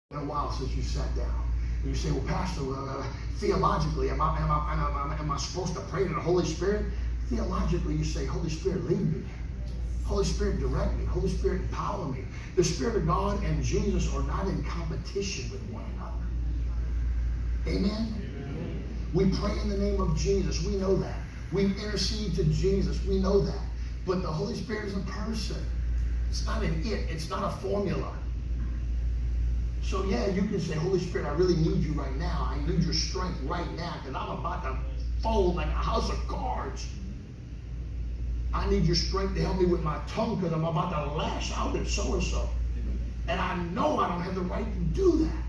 been a while since you sat down. And you say, well, Pastor, theologically, am I supposed to pray to the Holy Spirit? Theologically, you say, Holy Spirit, lead me. Holy Spirit, direct me. Holy Spirit, empower me. The Spirit of God and Jesus are not in competition with one another. Amen? Amen. We pray in the name of Jesus. We know that. We intercede to Jesus. We know that. But the Holy Spirit is a person. It's not an it. It's not a formula. So yeah, you can say, Holy Spirit, I really need you right now. I need your strength right now because I'm about to fold like a house of cards. I need your strength to help me with my tongue because I'm about to lash out at so-and-so. And I know I don't have the right to do that.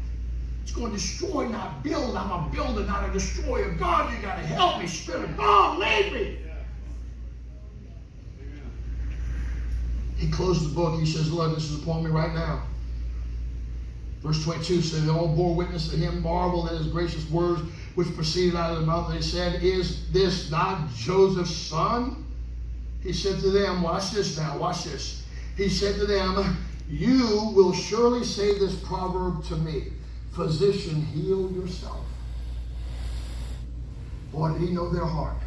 It's going to destroy, not build. I'm a builder, not a destroyer. God, you got to help me. Spirit of God, lead me. He closed the book. He says, Lord, this is upon me right now. Verse 22 says, they all bore witness to him, marveled at his gracious words, which proceeded out of the mouth. And they said, is this not Joseph's son? He said to them, watch this now, watch this. He said to them, you will surely say this proverb to me, physician, heal yourself. Boy, did he know their heart.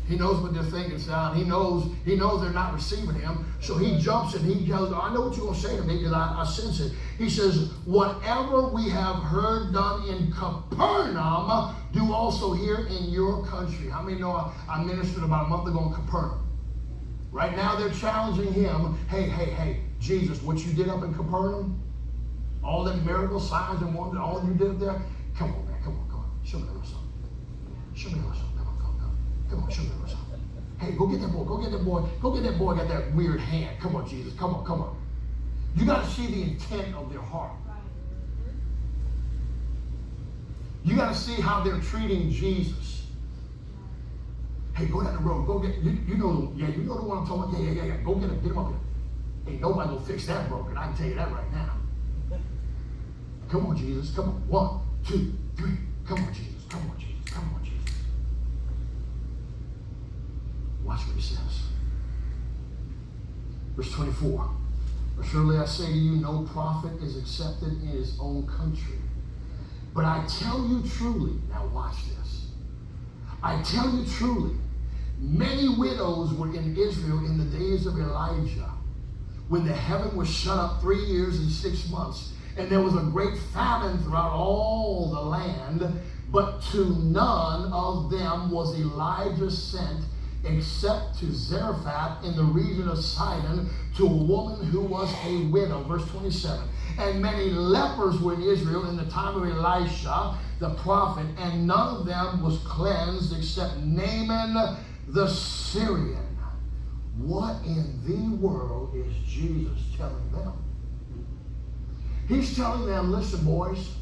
He knows what they're thinking, Sal. He knows they're not receiving him. So he jumps and he goes, I know what you're going to say to me because I sense it. He says, whatever we have heard done in Capernaum, do also here in your country. How many know I ministered about a month ago in Capernaum? Right now they're challenging him. Hey, Jesus, what you did up in Capernaum, all them miracles, signs and wonders, all you did up there, come on, man, come on. Show me a little something. Show me a little something. Come on, show me what's up. Hey, go get that boy. Go get that boy. Go get that boy. Got that weird hand. Come on, Jesus. Come on. You got to see the intent of their heart. You got to see how they're treating Jesus. Hey, go down the road. Go get. You know the one I'm talking about. Yeah. Go get him. Get him up here. Ain't nobody gonna fix that broken. I can tell you that right now. Come on, Jesus. Come on. 1, 2, 3. Come on, Jesus. Come on, Jesus. Come on, Jesus. Watch what he says. Verse 24. Surely I say to you, no prophet is accepted in his own country. But I tell you truly, now watch this. I tell you truly, many widows were in Israel in the days of Elijah, when the heaven was shut up 3 years and 6 months, and there was a great famine throughout all the land, but to none of them was Elijah sent, except to Zarephath in the region of Sidon, to a woman who was a widow. Verse 27. And many lepers were in Israel in the time of Elisha, the prophet, and none of them was cleansed except Naaman the Syrian. What in the world is Jesus telling them? He's telling them, listen, boys,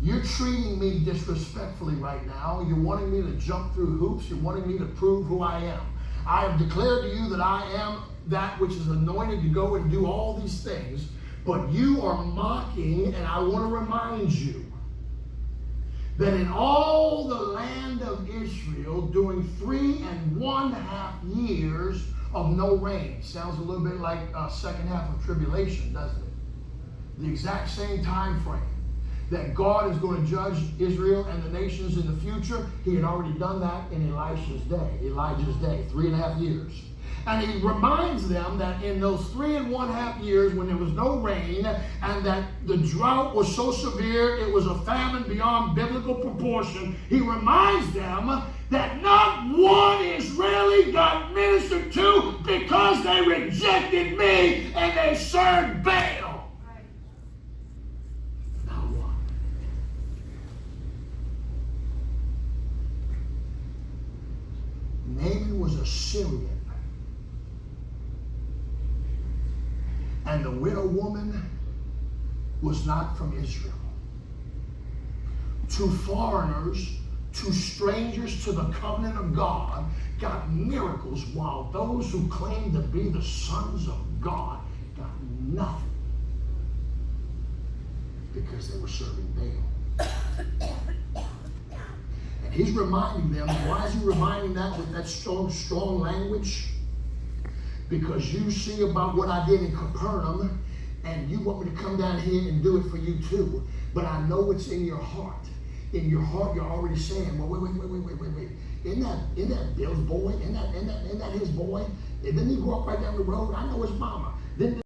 you're treating me disrespectfully right now. You're wanting me to jump through hoops. You're wanting me to prove who I am. I have declared to you that I am that which is anointed to go and do all these things. But you are mocking, and I want to remind you that in all the land of Israel, during 3.5 years of no rain. Sounds a little bit like second half of tribulation, doesn't it? The exact same time frame that God is going to judge Israel and the nations in the future. He had already done that in Elijah's day, 3.5 years. And he reminds them that in those 3.5 years when there was no rain and that the drought was so severe, it was a famine beyond biblical proportion. He reminds them that not one Israeli got ministered to because they rejected me and they served Baal. Naaman was a Syrian. And the widow woman was not from Israel. Two foreigners, two strangers to the covenant of God, got miracles, while those who claimed to be the sons of God got nothing because they were serving Baal. He's reminding them. Why is he reminding that with that strong language? Because you see about what I did in Capernaum, and you want me to come down here and do it for you too, but I know it's in your heart. In your heart, you're already saying, well, wait. Isn't that Bill's boy? Isn't that his boy? Didn't he walk right down the road? I know his mama. Didn't